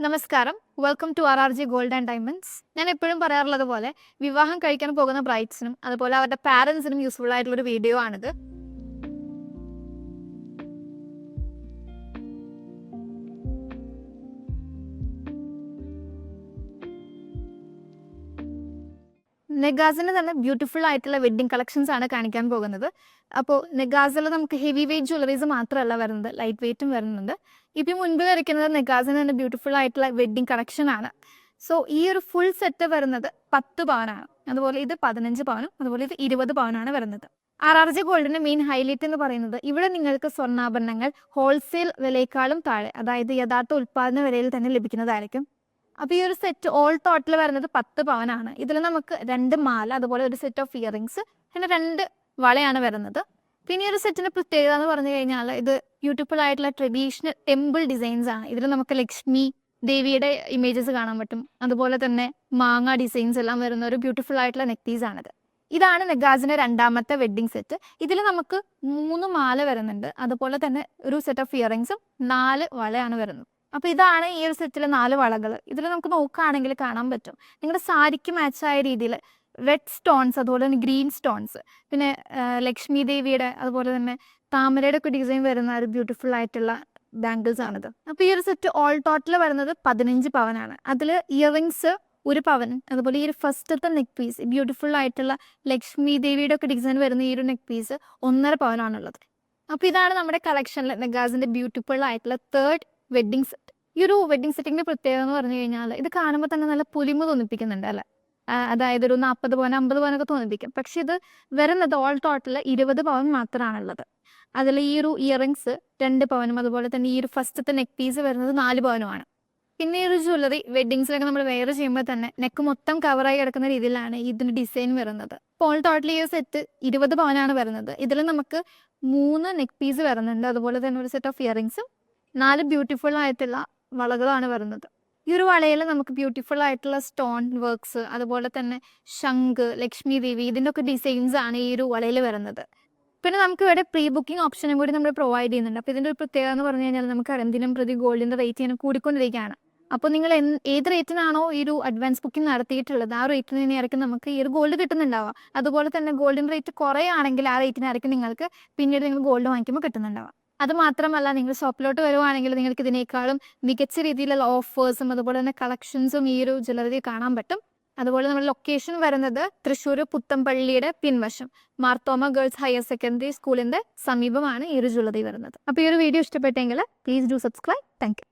നമസ്കാരം, welcome to RRG gold and diamonds. ഞാൻ എപ്പോഴും പറയാറുള്ളത് പോലെ വിവാഹം കഴിക്കാൻ പോകുന്ന ബ്രൈഡ്സിനും അതുപോലെ അവരുടെ പാരൻസിനും യൂസ്ഫുൾ ആയിട്ടുള്ള ഒരു വീഡിയോ ആണിത്. നെഗാസിന് തന്നെ ബ്യൂട്ടിഫുൾ ആയിട്ടുള്ള വെഡ്ഡിംഗ് കളക്ഷൻസ് ആണ് കാണിക്കാൻ പോകുന്നത്. അപ്പോൾ നെഗാസിൽ നമുക്ക് ഹെവി വെയിറ്റ് ജ്വല്ലറീസ് മാത്രമല്ല വരുന്നത്, ലൈറ്റ് വെയിറ്റും വരുന്നുണ്ട്. ഇപ്പം മുൻപ് വരയ്ക്കുന്നത് നെഗാസിന് തന്നെ ബ്യൂട്ടിഫുൾ ആയിട്ടുള്ള വെഡ്ഡിംഗ് കളക്ഷൻ ആണ്. സോ ഈ ഒരു ഫുൾ സെറ്റ് വരുന്നത് 10 പവനാണ്. അതുപോലെ ഇത് 15 പവനും അതുപോലെ ഇത് 20 പവനാണ് വരുന്നത്. RRG ഗോൾഡിന്റെ മെയിൻ ഹൈലൈറ്റ് എന്ന് പറയുന്നത് ഇവിടെ നിങ്ങൾക്ക് സ്വർണ്ണാഭരണങ്ങൾ ഹോൾസെയിൽ വിലയേക്കാളും താഴെ, അതായത് യഥാർത്ഥ ഉൽപ്പാദന വിലയിൽ തന്നെ ലഭിക്കുന്നതായിരിക്കും. അപ്പോൾ ഈ ഒരു സെറ്റ് ഓൾ ടോട്ടൽ വരുന്നത് 10 പവനാണ്. ഇതിൽ നമുക്ക് 2 മാല, അതുപോലെ ഒരു സെറ്റ് ഓഫ് ഇയറിങ്സ്, പിന്നെ 2 വളയാണ് വരുന്നത്. പിന്നെ ഈ ഒരു സെറ്റിന്റെ പ്രത്യേകത എന്ന് പറഞ്ഞു കഴിഞ്ഞാൽ ഇത് ബ്യൂട്ടിഫുൾ ആയിട്ടുള്ള ട്രഡീഷണൽ ടെമ്പിൾ ഡിസൈൻസ് ആണ്. ഇതിൽ നമുക്ക് ലക്ഷ്മി ദേവിയുടെ ഇമേജസ് കാണാൻ പറ്റും. അതുപോലെ തന്നെ മാങ്ങ ഡിസൈൻസ് എല്ലാം വരുന്ന ഒരു ബ്യൂട്ടിഫുൾ ആയിട്ടുള്ള നെക്പീസ് ആണിത്. ഇതാണ് നെഗാസിന്റെ രണ്ടാമത്തെ വെഡ്ഡിംഗ് സെറ്റ്. ഇതിൽ നമുക്ക് 3 മാല വരുന്നുണ്ട്, അതുപോലെ തന്നെ ഒരു സെറ്റ് ഓഫ് ഇയറിങ്സും 4 വളയാണ് വരുന്നത്. അപ്പോൾ ഇതാണ് ഈ ഒരു സെറ്റിലെ 4 വളകൾ. ഇതിൽ നമുക്ക് നോക്കുകയാണെങ്കിൽ കാണാൻ പറ്റും നിങ്ങളുടെ സാരിക്ക് മാച്ചായ രീതിയിൽ റെഡ് സ്റ്റോൺസ്, അതുപോലെ തന്നെ ഗ്രീൻ സ്റ്റോൺസ്, പിന്നെ ലക്ഷ്മി ദേവിയുടെ അതുപോലെ തന്നെ താമരയുടെ ഒക്കെ ഡിസൈൻ വരുന്ന ഒരു ബ്യൂട്ടിഫുൾ ആയിട്ടുള്ള ബാംഗിൾസ് ആണിത്. അപ്പോൾ ഈ ഒരു സെറ്റ് ഓൾ ടോട്ടൽ വരുന്നത് 15 പവനാണ്. അതിൽ ഇയറിങ്സ് 1 പവൻ, അതുപോലെ ഈ ഒരു ഫസ്റ്റത്തെ നെക്ക് പീസ് ബ്യൂട്ടിഫുൾ ആയിട്ടുള്ള ലക്ഷ്മി ദേവിയുടെ ഒക്കെ ഡിസൈൻ വരുന്ന ഈ ഒരു നെക്ക് പീസ് 1.5 പവനാണുള്ളത്. അപ്പോൾ ഇതാണ് നമ്മുടെ കളക്ഷനിൽ നെഗാസിന്റെ ബ്യൂട്ടിഫുൾ ആയിട്ടുള്ള തേർഡ് വെഡ്ഡിംഗ് സെറ്റ്. ഈ ഒരു വെഡ്ഡിംഗ് സെറ്റിന്റെ പ്രത്യേകത എന്ന് പറഞ്ഞു കഴിഞ്ഞാൽ ഇത് കാണുമ്പോൾ തന്നെ നല്ല പുലിമ തോന്നിപ്പിക്കുന്നുണ്ട് അല്ലേ. അതായത് ഒരു 40 പവൻ 50 പവനൊക്കെ തോന്നിപ്പിക്കും. പക്ഷെ ഇത് വരുന്നത് ഓൾ ടോട്ടൽ 20 പവൻ മാത്രമാണുള്ളത്. അതിൽ ഈ ഒരു ഇയറിങ്സ് 2 പവനും അതുപോലെ തന്നെ ഈ ഒരു ഫസ്റ്റത്തെ നെക്ക് പീസ് വരുന്നത് 4 പവനുമാണ്. പിന്നെ ഈ ഒരു ജ്വല്ലറി വെഡ്ഡിങ്സിലൊക്കെ നമ്മൾ വെയർ ചെയ്യുമ്പോൾ തന്നെ നെക്ക് മൊത്തം കവറായി കിടക്കുന്ന രീതിയിലാണ് ഇതിന്റെ ഡിസൈൻ വരുന്നത്. അപ്പോൾ ഓൾ ടോട്ടൽ ഈ ഒരു സെറ്റ് 20 പവനാണ് വരുന്നത്. ഇതിൽ നമുക്ക് 3 നെക്ക് പീസ് വരുന്നുണ്ട്, അതുപോലെ തന്നെ ഒരു സെറ്റ് ഓഫ് ഇയറിങ്സും 4 ബ്യൂട്ടിഫുൾ ആയിട്ടുള്ള വളകളാണ് വരുന്നത്. ഈ ഒരു വളയിൽ നമുക്ക് ബ്യൂട്ടിഫുൾ ആയിട്ടുള്ള സ്റ്റോൺ വർക്ക്സ്, അതുപോലെ തന്നെ ശംഖ്, ലക്ഷ്മി ദേവി, ഇതിൻ്റെ ഒക്കെ ഡിസൈൻസ് ആണ് ഈ ഒരു വളയിൽ വരുന്നത്. പിന്നെ നമുക്ക് ഇവിടെ പ്രീ ബുക്കിംഗ് ഓപ്ഷനും കൂടി നമ്മൾ പ്രൊവൈഡ് ചെയ്യുന്നുണ്ട്. അപ്പോൾ ഇതിൻ്റെ ഒരു പ്രത്യേകത എന്ന് പറഞ്ഞു കഴിഞ്ഞാൽ നമുക്ക് ദിനം പ്രതി ഗോൾഡിൻ്റെ റേറ്റ് ഇങ്ങനെ കൂടിക്കൊണ്ടിരിക്കുകയാണ്. അപ്പോൾ നിങ്ങൾ ഏത് റേറ്റിനാണോ ഈ ഒരു അഡ്വാൻസ് ബുക്കിംഗ് നടത്തിയിട്ടുള്ളത് ആ റേറ്റിന് തന്നെയായിരിക്കും നമുക്ക് ഈ ഒരു ഗോൾഡ് കിട്ടുന്നുണ്ടാവുക. അതുപോലെ തന്നെ ഗോൾഡിൻ്റെ റേറ്റ് കുറയാണെങ്കിൽ ആ റേറ്റിനായിരിക്കും നിങ്ങൾക്ക് പിന്നീട് നിങ്ങൾ ഗോൾഡ് വാങ്ങിക്കുമ്പോൾ കിട്ടുന്നുണ്ടാവുക. അത് മാത്രമല്ല, നിങ്ങൾ ഷോപ്പിലോട്ട് വരുവാണെങ്കിൽ നിങ്ങൾക്ക് ഇതിനേക്കാളും മികച്ച രീതിയിലുള്ള ഓഫേഴ്സും അതുപോലെ തന്നെ കളക്ഷൻസും ഈ ഒരു ജ്വല്ലറി കാണാൻ പറ്റും. അതുപോലെ നമ്മുടെ ലൊക്കേഷൻ വരുന്നത് തൃശ്ശൂർ പുത്തമ്പള്ളിയുടെ പിൻവശം മാർത്തോമ ഗേൾസ് ഹയർ സെക്കൻഡറി സ്കൂളിന്റെ സമീപമാണ് ഈ ഒരു ജ്വല്ലറി വരുന്നത്. അപ്പോൾ ഈ ഒരു വീഡിയോ ഇഷ്ടപ്പെട്ടെങ്കിൽ please do subscribe. Thank you.